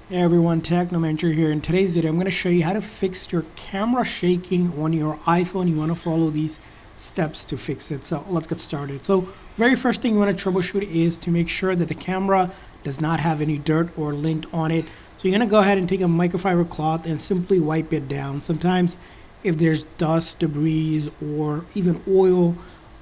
Hey everyone, Technomentary here. In today's video, I'm going to show you how to fix your camera shaking on your iPhone. You want to follow these steps to fix it. So let's get started. So very first thing you want to troubleshoot is to make sure that the camera does not have any dirt or lint on it. So you're going to go ahead and take a microfiber cloth and simply wipe it down. Sometimes if there's dust, debris, or even oil,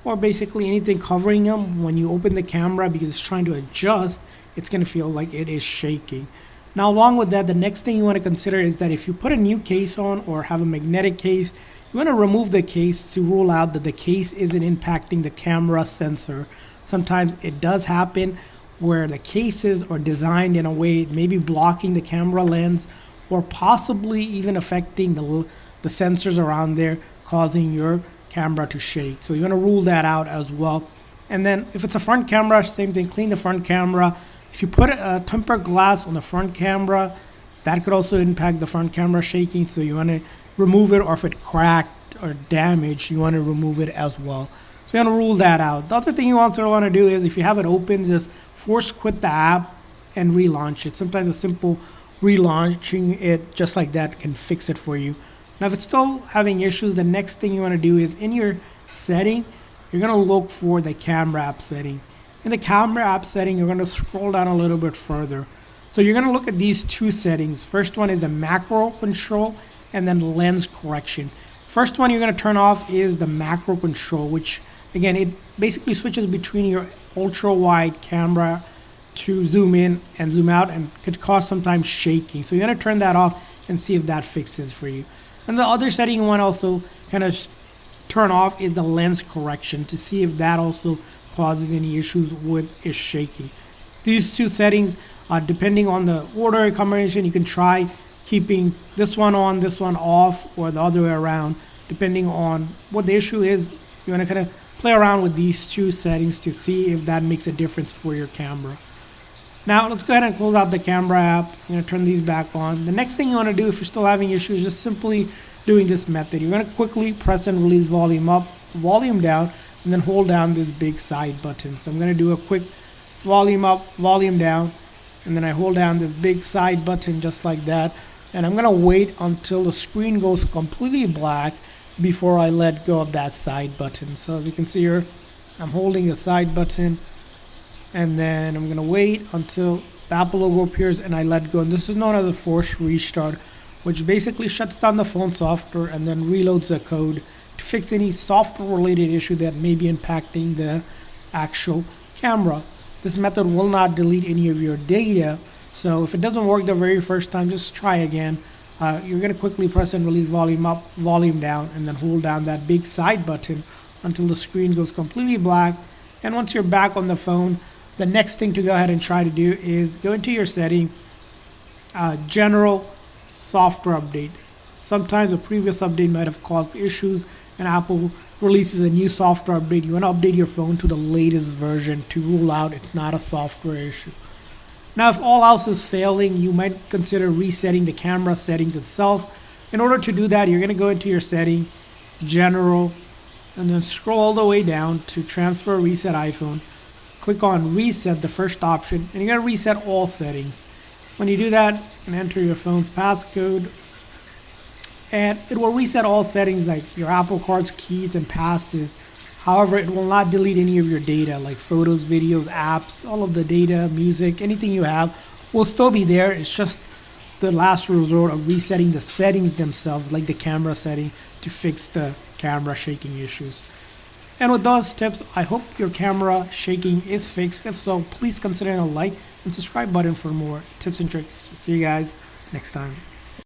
or basically anything covering them, when you open the camera because it's trying to adjust, it's going to feel like it is shaking. Now, along with that, the next thing you want to consider is that if you put a new case on or have a magnetic case, you want to remove the case to rule out that the case isn't impacting the camera sensor. Sometimes it does happen where the cases are designed in a way it may be blocking the camera lens or possibly even affecting the sensors around there, causing your camera to shake. So you're going to rule that out as well. And then if it's a front camera, same thing, clean the front camera. If you put a tempered glass on the front camera, that could also impact the front camera shaking. So you want to remove it, or if it cracked or damaged, you want to remove it as well. So you want to rule that out. The other thing you also want to do is if you have it open, just force quit the app and relaunch it. Sometimes a simple relaunching it just like that can fix it for you. Now, if it's still having issues, the next thing you want to do is in your setting, you're going to look for the camera app setting. In the camera app setting, you're going to scroll down a little bit further. So you're going to look at these two settings. First one is a macro control and then lens correction. First one you're going to turn off is the macro control, which again, it basically switches between your ultra wide camera to zoom in and zoom out and could cause sometimes shaking. So you're going to turn that off and see if that fixes for you. And the other setting you want to also kind of turn off is the lens correction to see if that also causes any issues with is shaky. These two settings, depending on the order combination, you can try keeping this one on, this one off, or the other way around, depending on what the issue is. You want to kind of play around with these two settings to see if that makes a difference for your camera. Now let's go ahead and close out the camera app. I'm going to turn these back on. The next thing you want to do if you're still having issues is just simply doing this method. You're going to quickly press and release volume up, volume down, and then hold down this big side button. So I'm going to do a quick volume up, volume down, and then I hold down this big side button just like that. And I'm going to wait until the screen goes completely black before I let go of that side button. So as you can see here, I'm holding the side button, and then I'm going to wait until the Apple logo appears and I let go. And this is known as a forced restart, which basically shuts down the phone software and then reloads the code to fix any software related issue that may be impacting the actual camera. This method will not delete any of your data, so if it doesn't work the very first time, just try again. You're going to quickly press and release volume up, volume down, and then hold down that big side button until the screen goes completely black. And once you're back on the phone, the next thing to go ahead and try to do is go into your setting, general software update. Sometimes a previous update might have caused issues, and Apple releases a new software update. You want to update your phone to the latest version to rule out it's not a software issue. Now, if all else is failing, you might consider resetting the camera settings itself. In order to do that, you're going to go into your setting, general, and then scroll all the way down to transfer reset iPhone. Click on reset, the first option, and you're going to reset all settings. When you do that, you can enter your phone's passcode, and it will reset all settings like your Apple Cards, keys, and passes. However, it will not delete any of your data like photos, videos, apps, all of the data, music, anything you have will still be there. It's just the last resort of resetting the settings themselves, like the camera setting, to fix the camera shaking issues. And with those tips, I hope your camera shaking is fixed. If so, please consider a like and subscribe button for more tips and tricks. See you guys next time.